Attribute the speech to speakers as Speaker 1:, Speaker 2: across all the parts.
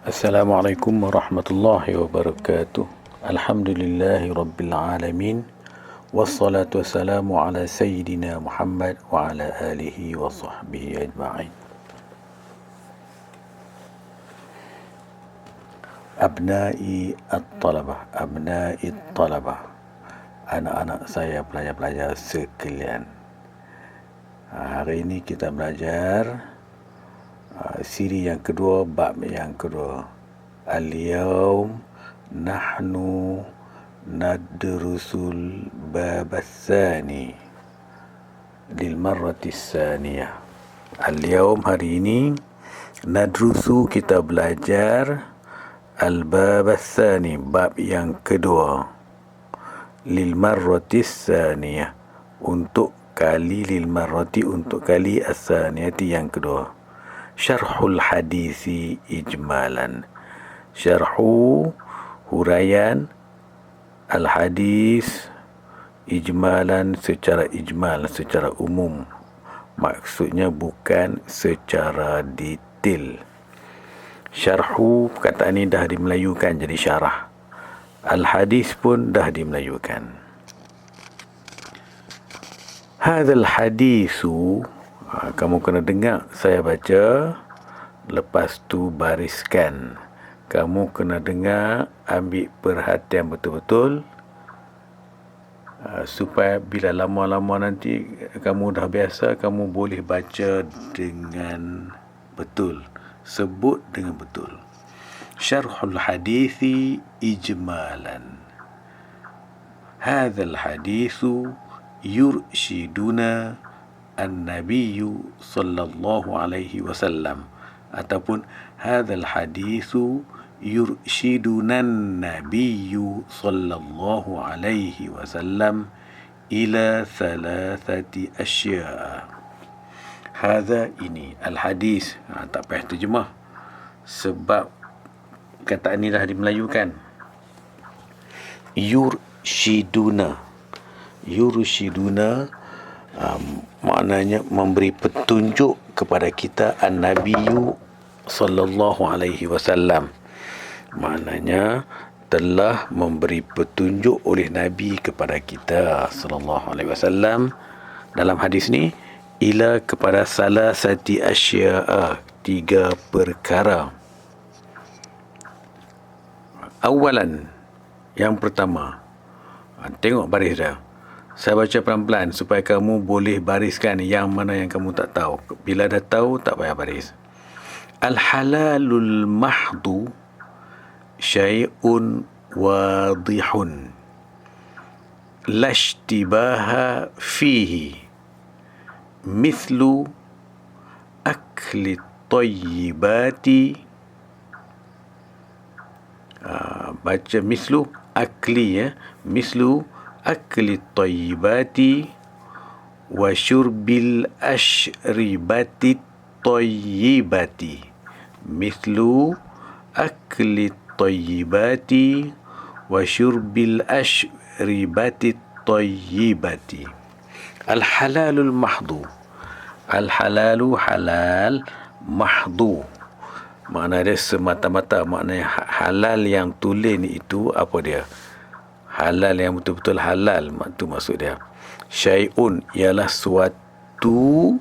Speaker 1: Assalamualaikum warahmatullahi wabarakatuh. Alhamdulillahi rabbil alamin. Wassalatu wassalamu ala sayyidina Muhammad wa ala alihi wa sahbihi ajma'in. Abnai at-talabah, anak-anak saya, pelajar-pelajar sekalian. Hari ini kita belajar siri yang kedua, bab yang kedua. Al-yawm nahnu nadrusul bab ats-tsani lil marrati ats-tsaniyah. Al-yawm, hari ini, nadrusu, kita belajar al-bab ats-tsani, bab yang kedua, lil marrati ats-tsaniyah, untuk kali, lil marrati, untuk kali, ats-tsaniyati, yang kedua. Syarhul hadisi ijmalan, syarhu, huraian, al-hadis ijmalan, secara ijmal, secara umum, maksudnya bukan secara detail. Syarhu, perkataan ini dah dimelayukan jadi syarah. Al-hadis pun dah dimelayukan. Hadzal hadisu, kamu kena dengar saya baca, lepas tu bariskan. Kamu kena dengar, ambil perhatian betul-betul, supaya bila lama-lama nanti kamu dah biasa, kamu boleh baca dengan betul, sebut dengan betul. Syarhul hadithi ijmalan. Hadzal hadithu yurshiduna an-nabiyyu sallallahu alaihi wasallam, ataupun hadzal hadithu yurshidunan nabiyyu sallallahu alaihi wasallam ila thalathati asya'. Hadza, ini, al-hadis, tak payah terjemah sebab kataan ini dah dimelayukan. Yurshiduna, maknanya memberi petunjuk kepada kita, an-nabiyyu sallallahu alaihi wasallam, maknanya telah memberi petunjuk oleh Nabi kepada kita sallallahu alaihi wasallam dalam hadis ni, ila, kepada salasati asya'a, 3 perkara. Awalan, yang pertama, tengok baris dah. Saya baca pelan-pelan supaya kamu boleh bariskan yang mana yang kamu tak tahu. Bila dah tahu, tak payah baris. Al-halalul mahdu syai'un wadihun lashtibaha fihi mithlu akli tayyibati. Baca mislu akli, mislu akli tayyibati wa syurbil ashribati tayyibati. Mithlu akli tayyibati wa syurbil ashribati tayyibati. Al-halalul mahdu, al-halalu, halal, mahdu, makna dia semata-mata, maknanya halal yang tulen itu apa dia? Halal yang betul-betul halal, itu maksud dia. Syai'un, ialah suatu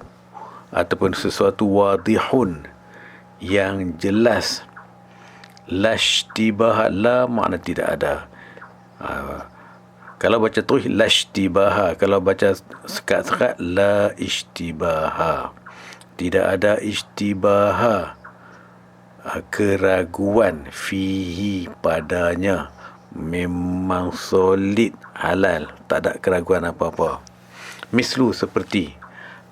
Speaker 1: ataupun sesuatu, wadihun, yang jelas. Lashtibaha, la makna tidak ada. Kalau baca terus lashtibaha, kalau baca sekat-sekat la ishtibaha, tidak ada ishtibaha, keraguan, fihi, padanya, memang solid, halal, tak ada keraguan apa-apa. Mislu, seperti,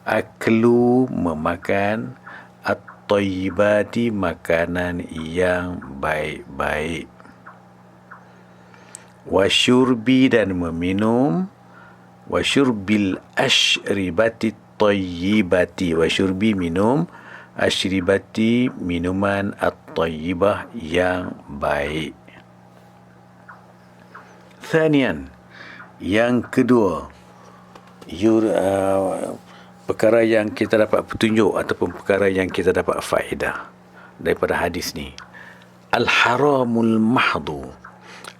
Speaker 1: aklu, memakan, at-tayyibati, makanan yang baik-baik, wasyurbi, dan meminum, wasyurbil ashribati tayyibati, wasyurbi, minum, ashribati, minuman, at-tayyibah, yang baik. Thanian, yang kedua, perkara yang kita dapat petunjuk ataupun perkara yang kita dapat faedah daripada hadis ni. Al-haramul mahdu.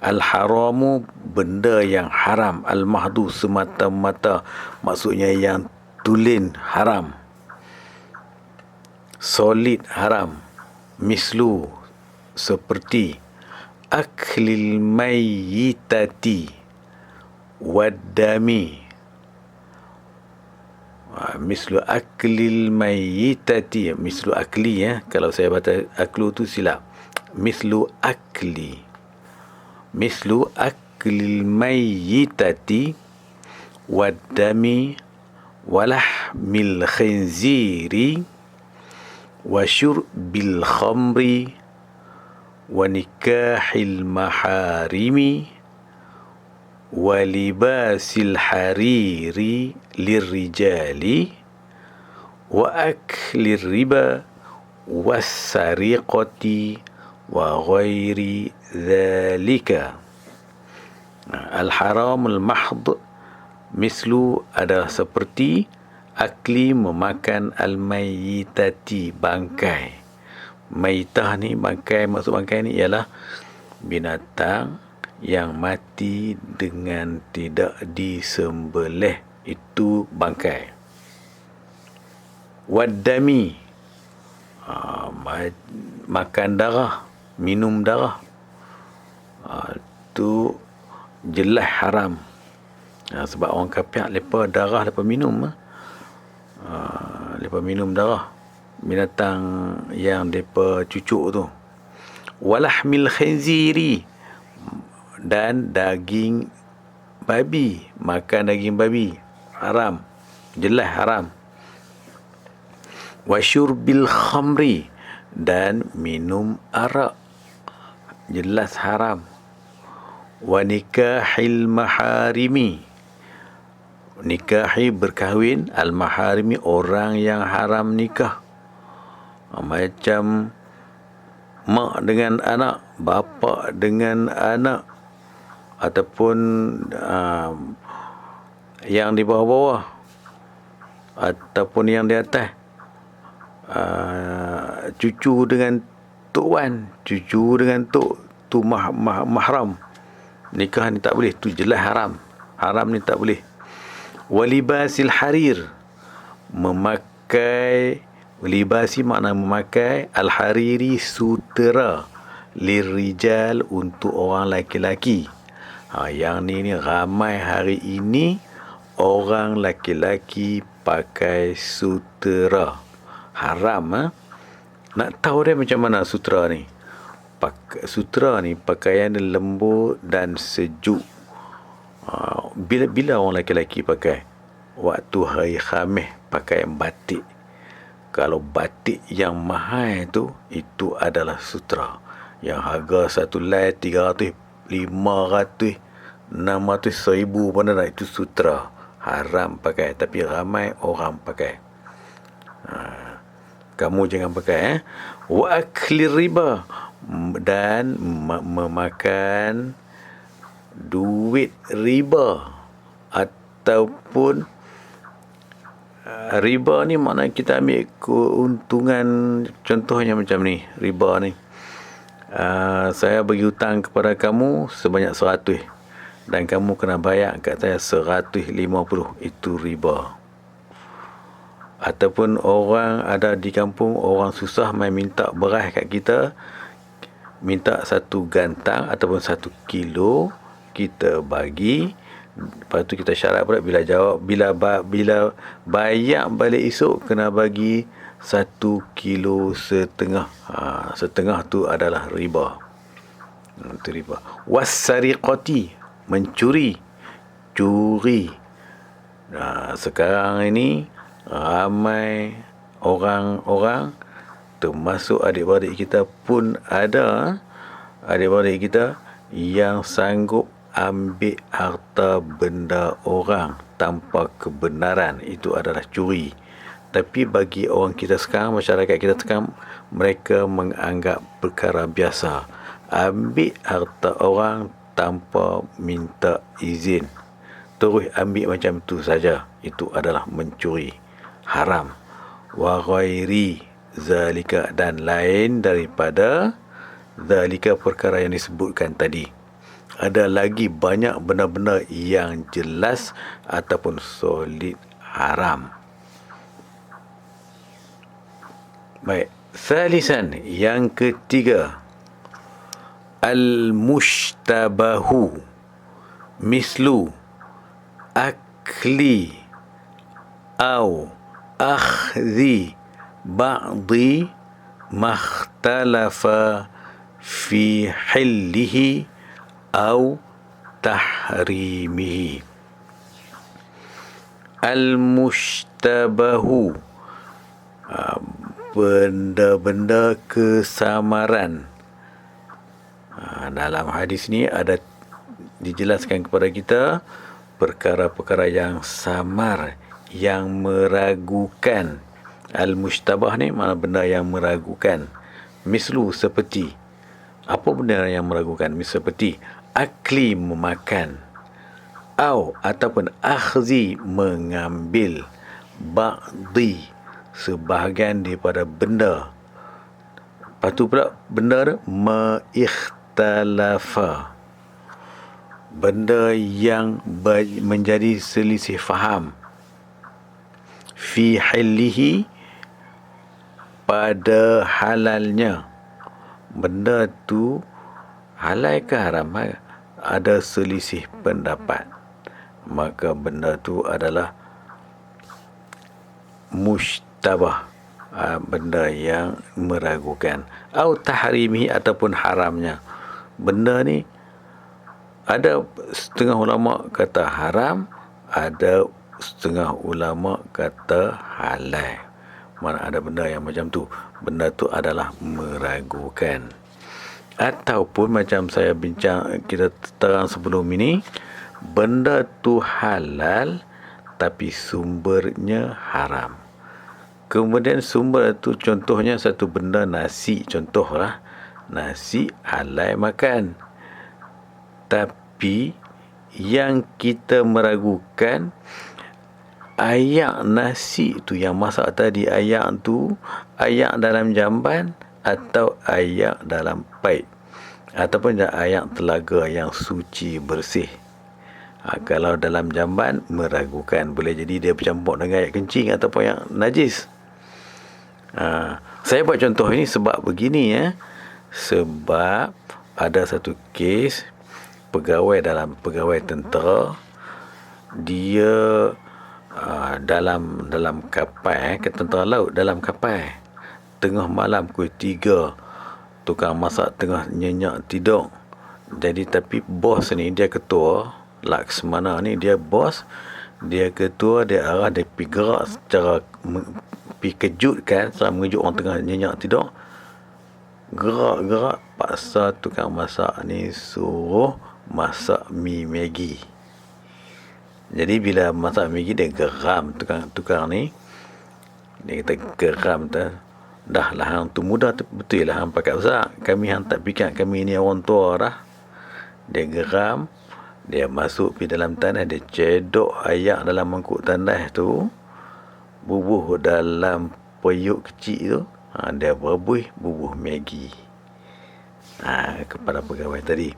Speaker 1: Al-haramu benda yang haram. Al-mahdu semata-mata, maksudnya yang tulen haram, solid haram. Mislu seperti aklil mayyitati waddami. Mislu aklil mayyitati, mislu akli, kalau saya baca aklu tu silap. Mislu aklil mayyitati waddami walahmil khinziri wa syurbil khamri wa nikahil maharimi wa libasil hariri lirrijali wa aklir riba wassariqati wa ghairi dhalika. Al-haramul mahd mislu adalah seperti akli memakan al-mayyitati, bangkai. Maitah ni bangkai, maksud bangkai ni ialah binatang yang mati dengan tidak disembelih, itu bangkai. Waddami, makan darah, minum darah, itu jelas haram. Sebab orang kafir lepas darah, lepas minum, lepas minum darah binatang yang depa cucuk tu. Walahmil khinziri, dan daging babi, makan daging babi haram, jelas haram. Wasyurbil khamri, dan minum arak, jelas haram. Wa nikahil maharimi, nikahi berkahwin, al-maharimi orang yang haram nikah. Macam mak dengan anak, bapa dengan anak, ataupun yang di bawah-bawah ataupun yang di atas, cucu dengan tok wan, cucu dengan tok tu mahram. Nikah ni tak boleh, tu jelas haram. Haram ni tak boleh. Walibasil harir, memakai, libasi makna memakai, al-hariri sutera, lirijal untuk orang laki-laki. Yang ni ramai hari ini orang laki-laki pakai sutera. Haram. Nak tahu dia macam mana sutera ni? Sutera ni pakaian lembut dan sejuk. Bila orang laki-laki pakai? Waktu hari Khamis pakai batik. Kalau batik yang mahal tu, itu adalah sutera. Yang harga satu lai 300, 500, 600, 1000 pun ada. Itu sutera. Haram pakai, tapi ramai orang pakai. Kamu jangan pakai. Wa aklir riba, dan memakan duit riba. Ataupun riba ni makna kita ambil keuntungan. Contohnya macam ni, riba ni, saya bagi hutang kepada kamu sebanyak 100 dan kamu kena bayar kat saya 150, itu riba. Ataupun orang ada di kampung, orang susah mai minta beras kat kita, minta 1 gantang ataupun 1 kilo, kita bagi. Lepas tu kita syarat pula, bila jawab, bila bayar balik esok, kena bagi 1,5 kilo. Setengah tu adalah riba. Itu riba. Wassariqati, mencuri, curi. Sekarang ini ramai orang-orang, termasuk adik-beradik kita pun ada, adik-beradik kita yang sanggup ambil harta benda orang tanpa kebenaran. Itu adalah curi. Tapi bagi orang kita sekarang, masyarakat kita sekarang, mereka menganggap perkara biasa. Ambil harta orang tanpa minta izin, terus ambil macam tu saja, itu adalah mencuri. Haram. Wa ghairi zalika, dan lain daripada zalika perkara yang disebutkan tadi. Ada lagi banyak benda-benda yang jelas ataupun solid haram. Baik, salisan, yang ketiga, al-mushtabahu mislu akli au akhdhi ba'di makhtalafa fi hillihi au tahrimihi. Al-mushtabahu, benda-benda kesamaran. Dalam hadis ni ada dijelaskan kepada kita perkara-perkara yang samar, yang meragukan. Al-mushtabah ni mana benda yang meragukan. Mislu, seperti. Apa benda yang meragukan? Seperti akli, memakan, ataupun akhzi, mengambil, ba'di, sebahagian daripada benda. Lepas tu pula benda ikhtalafa, benda yang menjadi selisih faham, fi hilihi, pada halalnya. Benda tu halal ke haram, ada selisih pendapat, maka benda tu adalah mushtabah, benda yang meragukan. Au tahrimihi, ataupun haramnya. Benda ni ada setengah ulama kata haram, ada setengah ulama kata halal. Mana ada benda yang macam tu, benda tu adalah meragukan. Ataupun macam saya bincang, kita terang sebelum ini, benda tu halal tapi sumbernya haram. Kemudian sumber tu contohnya satu benda nasi, contohlah nasi halal makan, tapi yang kita meragukan ayak nasi tu yang masak tadi, ayak tu ayak dalam jamban atau ayak dalam paip, ataupun ayak telaga yang suci bersih. Kalau dalam jamban meragukan, boleh jadi dia bercampur dengan air kencing ataupun yang najis. Saya buat contoh ini sebab begini, sebab ada satu kes pegawai tentera, dia dalam kapal, ke tentera laut, dalam kapal, tengah malam pukul 3, tukang masak tengah nyenyak tidur. Jadi tapi bos ni, dia ketua, Laksmana ni dia bos, dia ketua, dia arah, dia pergi gerak secara pergi kejutkan, setelah mengejut orang tengah nyenyak tidur. Gerak paksa tukang masak ni suruh masak mi Maggi. Jadi bila masak Maggi, dia geram tukang ni. Dia kata geram tu, dah lah hang tu mudah tu, betul lah hang pakat besar, kami hang tak fikir kami ni orang tua dah. Dia geram, dia masuk pergi dalam tanah, dia cedok ayak dalam mangkuk tandas tu, bubuh dalam periuk kecil tu, dia bubuh Maggi kepada pegawai tadi.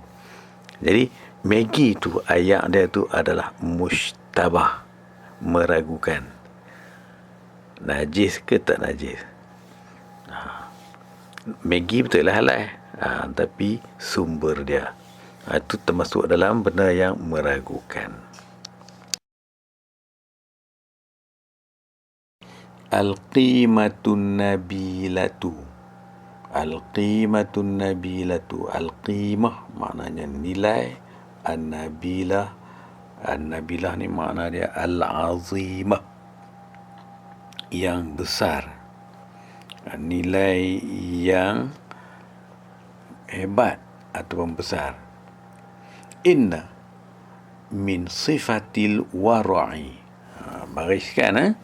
Speaker 1: Jadi Maggi tu, ayak dia tu adalah mushtabah, meragukan, najis ke tak najis. Maggi betul lah halal, tapi sumber dia itu termasuk dalam benda yang meragukan. Al-qimatun nabilatu. Al-qimatun nabilatu. Al-qimah maknanya nilai. An-nabilah. An-nabilah ni makna dia al-azimah, yang besar, nilai yang hebat ataupun besar. Inna min sifatil wara'i. Bariskan,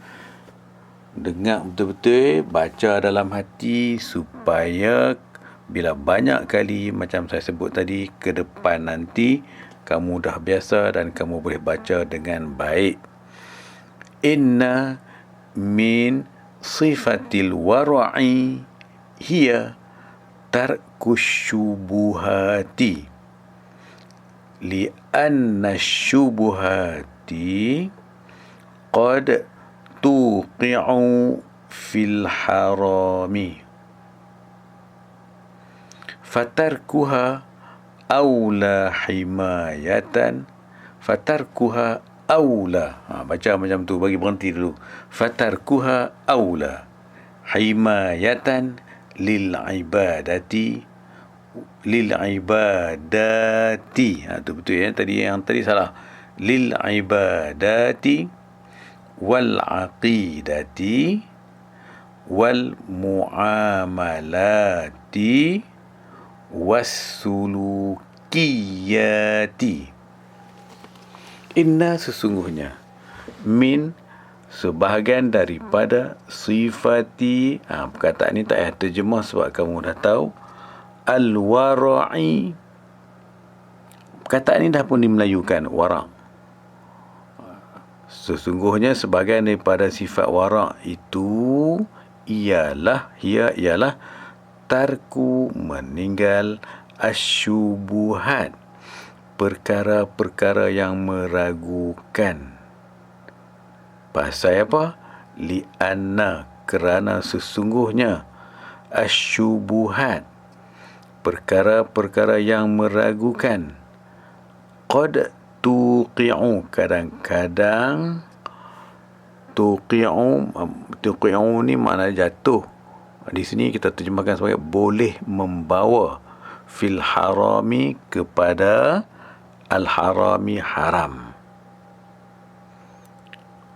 Speaker 1: dengar betul-betul, baca dalam hati, supaya bila banyak kali macam saya sebut tadi, ke depan nanti kamu dah biasa dan kamu boleh baca dengan baik. Inna min sifatil wara'i hiya syubuhati. Li'anna syubuhati qad tuqi'u fil harami. Fatarkuha awla himayatan. Fatarkuha awla. Baca macam tu, bagi berhenti dulu. Fatarkuha awla himayatan lil ibadati. Lil ibadati. Tu betul ya. Yang tadi salah. Lil ibadati wal aqidati wal muamalati wassulukiyati. Inna sesungguhnya, min sebahagian daripada sifati. Perkataan ni tak payah terjemah sebab kamu dah tahu. Al-wara'i. Perkataan ni dah pun dimelayukan, wara'. Sesungguhnya sebahagian daripada sifat wara' itu ialah tarku, meninggal, asyubuhat, perkara-perkara yang meragukan. Pasal apa? Li'anna, kerana sesungguhnya, asyubuhat, perkara-perkara yang meragukan, qad tuqi'u, kadang-kadang tuqi'u ni makna jatuh. Di sini kita terjemahkan sebagai boleh membawa fil harami, kepada al-harami, haram.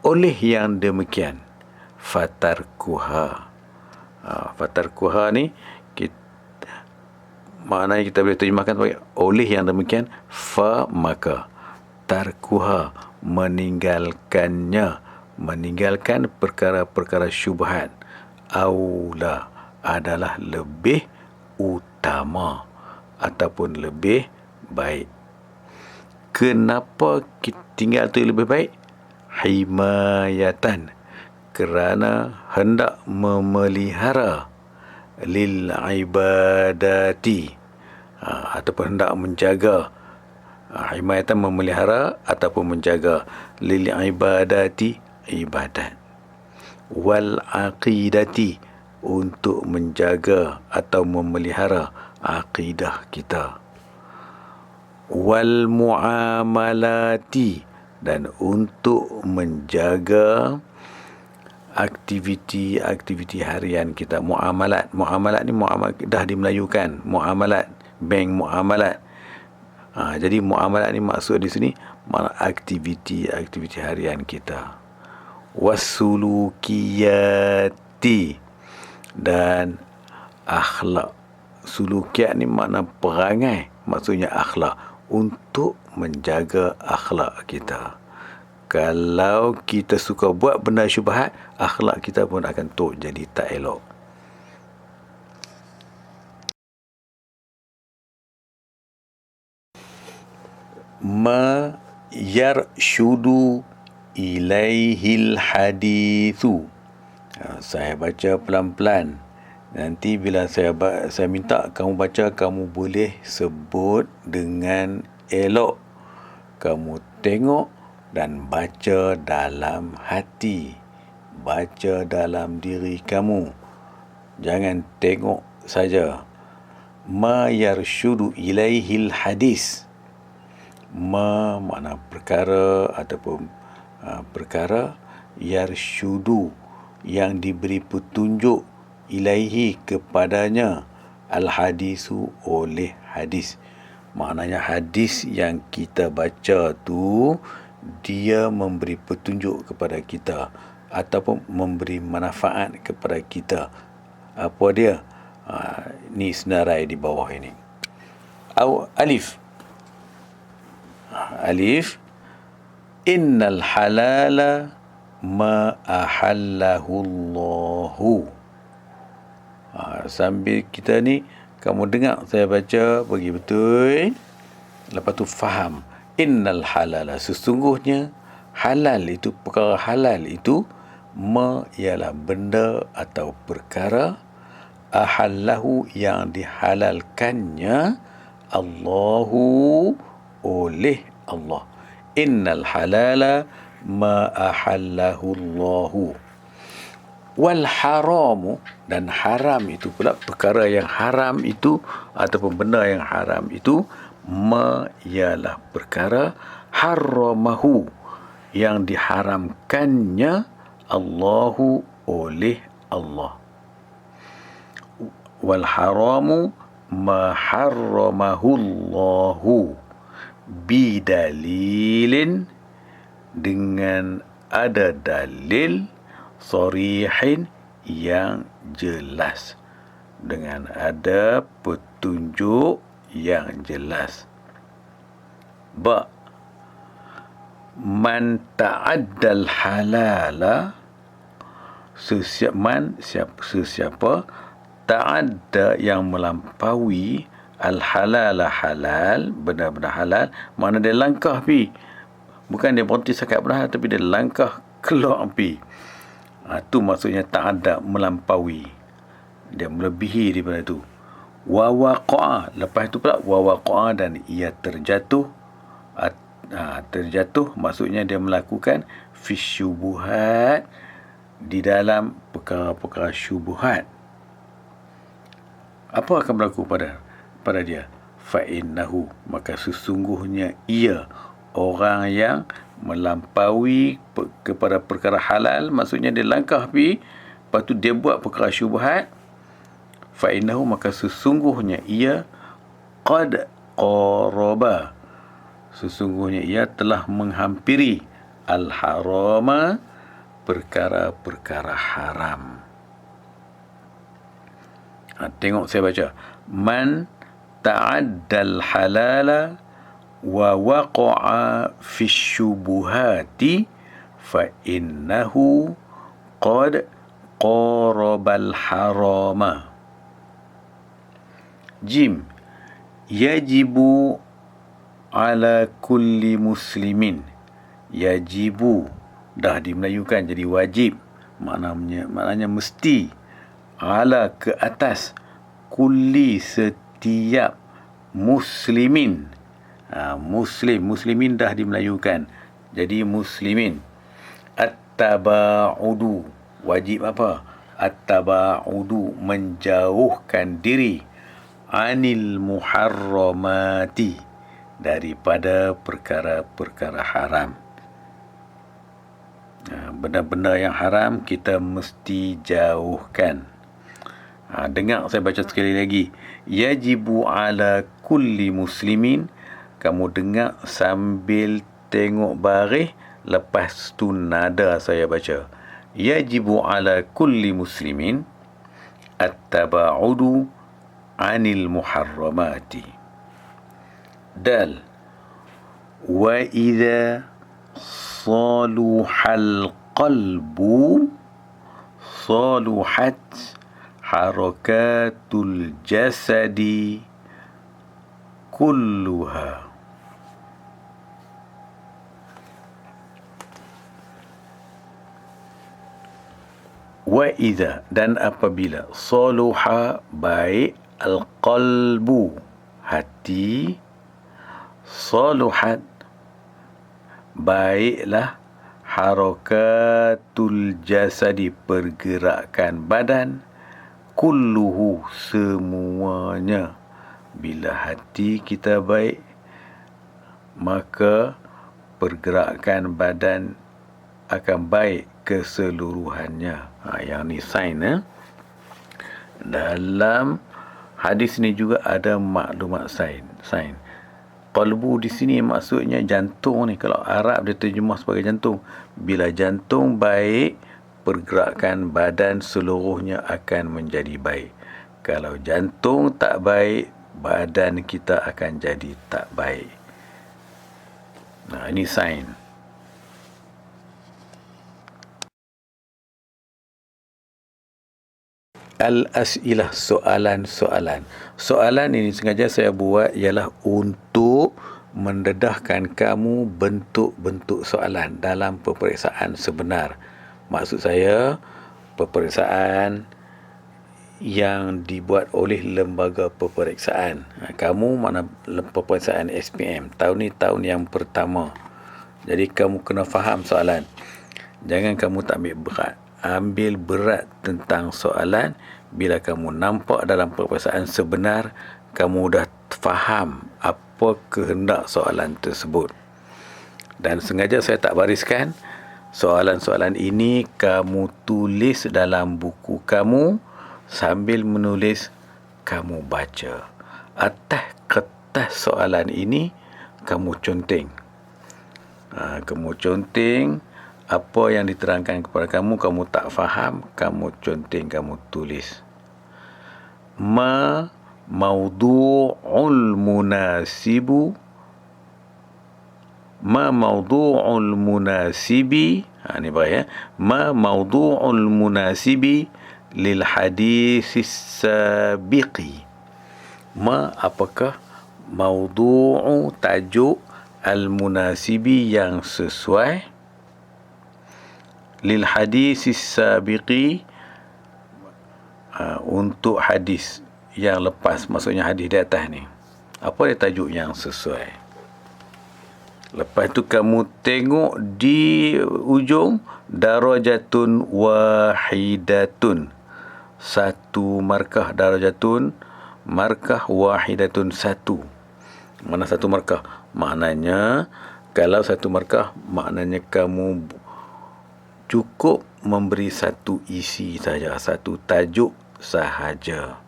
Speaker 1: Oleh yang demikian, fatarkuha. Fatarkuha ni maknanya kita boleh terjemahkan sebagai oleh yang demikian, maka tarkuha, meninggalkan perkara-perkara syubhat, aula, adalah lebih utama ataupun lebih baik. Kenapa kita tinggal tu lebih baik? Himayatan, kerana hendak memelihara, lil ibadati, ataupun hendak menjaga. Himayatan, memelihara ataupun menjaga, lil ibadati, ibadat, wal aqidati, untuk menjaga atau memelihara akidah kita, wal muamalati, dan untuk menjaga aktiviti harian kita. Muamalat ni dah dimelayukan, muamalat, bank muamalat. Jadi muamalat ni maksud di sini makna aktiviti harian kita. Wasulukiyati, dan akhlak. Sulukiyat ni makna perangai, maksudnya akhlak, untuk menjaga akhlak kita. Kalau kita suka buat benda syubhat, akhlak kita pun akan jadi tak elok. Ma yarshudu ilaihil hadithu. Saya baca pelan-pelan. Nanti bila saya minta kamu baca, kamu boleh sebut dengan elok. Kamu tengok dan baca dalam hati, baca dalam diri kamu. Jangan tengok saja. Ma yarshudu ilaihil hadis. Ma makna perkara ataupun perkara, yarshudu, yang diberi petunjuk, ilaihi, kepadanya, al-hadisu, oleh hadis. Maknanya hadis yang kita baca tu, dia memberi petunjuk kepada kita ataupun memberi manfaat kepada kita. Apa dia? Ni senarai di bawah ini. Alif. Innal halala ma ahallahu Allahu. Sambil kita ni, kamu dengar saya baca, bagi betul, lepas tu faham. Innal halala, sesungguhnya halal itu, perkara halal itu, ma ialah benda atau perkara, ahallahu yang dihalalkannya Allahu oleh Allah. Innal halala ma ahallahu Allahu. Wal haramu, dan haram itu pula, perkara yang haram itu ataupun benda yang haram itu, ma ialah perkara haramahu yang diharamkannya Allahu oleh Allah. Wal haramu ma haramahu Allahu bidalilin, dengan ada dalil, sarihin yang jelas, dengan ada petunjuk yang jelas. Man ta'addal halala, sesiapa ta'adda yang melampaui al halala halal, benar-benar halal, mana dia langkah pi, bukan dia berhenti sekat benar, tapi dia langkah keluar pi. Itu maksudnya ta'adda, melampaui, dia melebihi daripada itu. Wa waqa'a, lepas itu pula wa waqa'a, dan ia terjatuh. Terjatuh maksudnya dia melakukan fi syubuhat, di dalam perkara-perkara syubuhat. Apa akan berlaku pada dia? Fa innahu, maka sesungguhnya ia, orang yang melampaui kepada perkara halal, maksudnya dia langkah pi, lepas tu dia buat perkara syubhat. Fa innahu, maka sesungguhnya ia, qad qaraba, sesungguhnya ia telah menghampiri al harama, perkara-perkara haram. Tengok saya baca, man ta'addal halala wa waqa'a fi syubuhati fa innahu qad qarabal harama. Jim, yajibu ala kulli muslimin. Yajibu dah dimelayukan jadi wajib, maknanya mesti, ala ke atas, kulli setiap, muslimin, muslimin dah dimelayukan jadi muslimin. At-taba'udu, wajib apa? At-taba'udu, menjauhkan diri, anil muharramati, daripada perkara-perkara haram. Benda-benda yang haram kita mesti jauhkan. Dengar saya baca sekali lagi. Yajibu ala kulli muslimin. Kamu dengar sambil tengok baris, lepas tu nada saya baca. Yajibu ala kulli muslimin at-taba'udu anil muharramati. Dal, wa idza saluhal qalbu saluhat harakatul jasadi kulluha. Wa idza, dan apabila, saluha, baik, al-qalbu, hati, saluhat, baiklah, harakatul jasadi, pergerakan badan, kulluhu, semuanya. Bila hati kita baik, maka pergerakan badan akan baik keseluruhannya. Yang ni sains. Dalam hadis ni juga ada maklumat sains. Qalbu di sini maksudnya jantung ni. Kalau Arab dia terjemah sebagai jantung. Bila jantung baik, pergerakan badan seluruhnya akan menjadi baik. Kalau jantung tak baik, badan kita akan jadi tak baik. Ini sains. Al-as'ilah, soalan-soalan. Soalan ini sengaja saya buat ialah untuk mendedahkan kamu bentuk-bentuk soalan dalam peperiksaan sebenar. Maksud saya, peperiksaan yang dibuat oleh lembaga peperiksaan. Kamu mana peperiksaan SPM. Tahun ni tahun yang pertama. Jadi kamu kena faham soalan. Jangan kamu tak ambil berat. Ambil berat tentang soalan. Bila kamu nampak dalam peperiksaan sebenar, kamu dah faham apa kehendak soalan tersebut. Dan sengaja saya tak bariskan. Soalan-soalan ini kamu tulis dalam buku kamu. Sambil menulis, kamu baca. Atas kertas soalan ini, kamu conteng. Kamu conteng apa yang diterangkan kepada kamu, kamu tak faham, kamu conteng, kamu tulis. Ma mawdu'ul munasibu, ma mawdu'ul munasibi, ni baik ya. Ma mawdu'ul munasibi lil hadis sabiqi. Ma apakah mawdu'u tajuk al-munasibi yang sesuai lil hadis sabiqi untuk hadis yang lepas, maksudnya hadis di atas ni. Apa dia tajuk yang sesuai? Lepas tu kamu tengok di ujung darajatun wahidatun, satu markah. Darajatun, markah. Wahidatun, satu. Mana satu markah? Maknanya kalau satu markah, maknanya kamu cukup memberi satu isi saja, satu tajuk sahaja.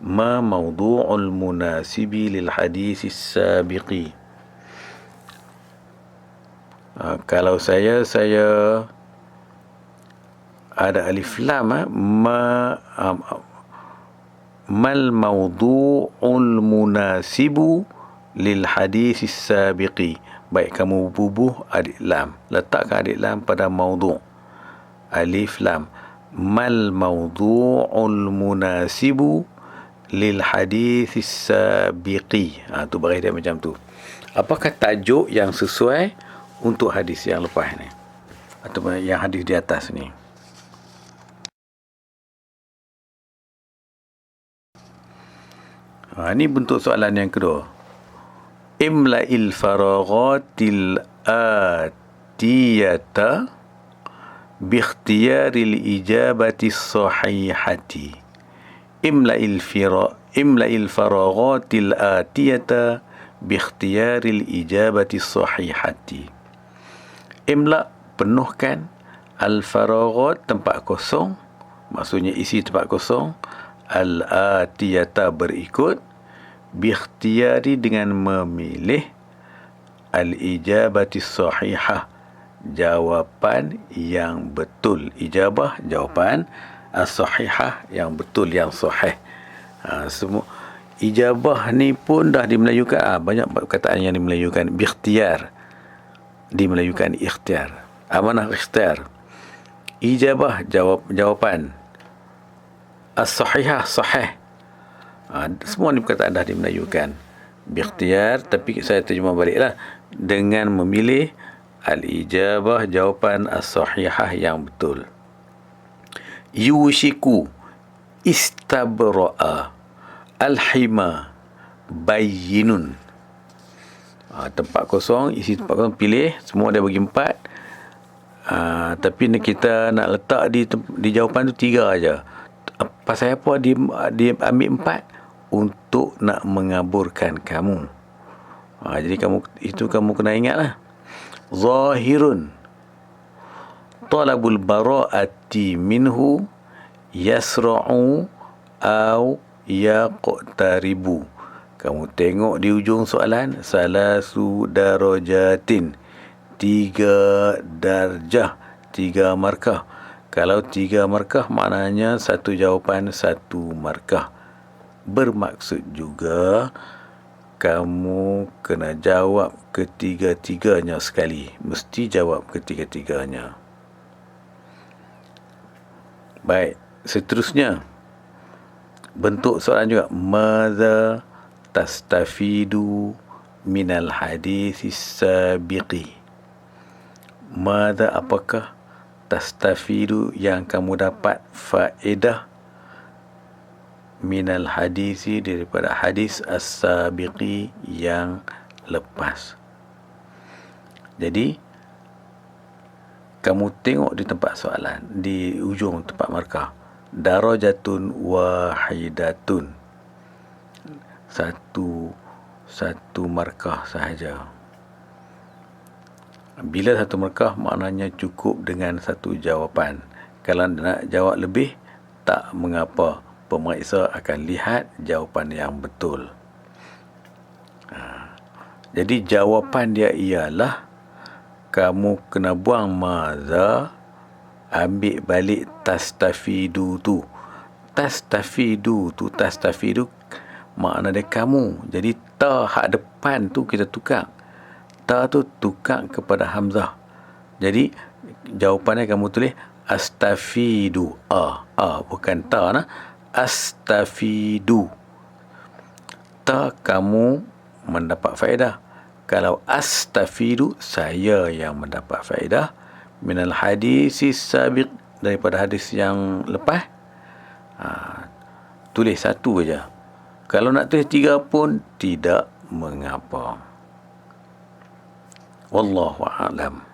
Speaker 1: Ma mawdu'ul munasibi lil hadis sabiqi. Kalau saya ada alif lam. Mal mawdu'ul munasibu lil hadis sabiqi. Baik, kamu bubuh alif lam, letakkan alif lam pada mawdu'. Alif lam. Mal mawdu'ul munasibu lil hadis sabiqi. Tu baris dia macam tu. Apakah tajuk yang sesuai untuk hadis yang lepas ni, atau yang hadis di atas ni? Ini bentuk soalan yang kedua. Imla'il faraghatil atiyata bikhtiyaril ijabati sahihati. Imla'il faraghatil atiyata bikhtiyaril ijabati sahihati. Imla', penuhkan. Al-faraghat, tempat kosong, maksudnya isi tempat kosong. Al-atiyata, berikut. Bikhtiyari, dengan memilih. Al-ijabati sahihah, jawapan yang betul. Ijabah, jawapan. As-sahihah, yang betul, yang sahih. Semua ijabah ni pun dah dimelayukan. Banyak perkataan yang dimelayukan. Bikhtiyar, dimelayukan ikhtiar. Amanah ikhtiar. Ijabah, jawapan. As-sahihah, sahih. Semua ni perkataan dah dimelayukan. Bikhtiyar, tapi saya terjemah baliklah. Dengan memilih. Al-ijabah, jawapan. As-sahihah, yang betul. Yushiku istabra'a al-hima bayyinun. Tempat kosong, isi tempat kosong, pilih. Semua dia bagi 4. Tapi kita nak letak di jawapan tu 3 aja. Pasal apa dia ambil 4? Untuk nak mengaburkan kamu. Jadi kamu kena ingatlah. Zahirun talabul bara'ati minhu yasra'u au yaqtaribu. Kamu tengok di ujung soalan, salasu darajatin, 3 darjah, 3 markah. Kalau 3 markah, maknanya satu jawapan, 1 markah. Bermaksud juga kamu kena jawab ketiga-tiganya sekali. Mesti jawab ketiga-tiganya. Baik, seterusnya bentuk soalan juga. Madza tastafidu minal hadis sabiqi. Madza, apakah tastafidu yang kamu dapat faedah minal hadisi, daripada hadis as-sabiqi, yang lepas. Jadi kamu tengok di tempat soalan, di ujung tempat markah, darajatun wahidatun, satu markah sahaja. Bila satu markah, maknanya cukup dengan satu jawapan. Kalau nak jawab lebih, tak mengapa, pemeriksa akan lihat jawapan yang betul. Jadi jawapan dia ialah, kamu kena buang maza, ambil balik tastafidu tu. Tastafidu makna dia kamu. Jadi ta hak depan tu kita tukar. Ta tu tukar kepada hamzah. Jadi jawapannya kamu tulis astafidu. Bukan ta nah. Astafidu. Ta kamu mendapat faedah. Kalau astafidu, saya yang mendapat faedah. Minal hadisis sabiq, daripada hadis yang lepas. Tulis satu aja. Kalau nak tulis 3 pun tidak mengapa. Wallahu a'lam.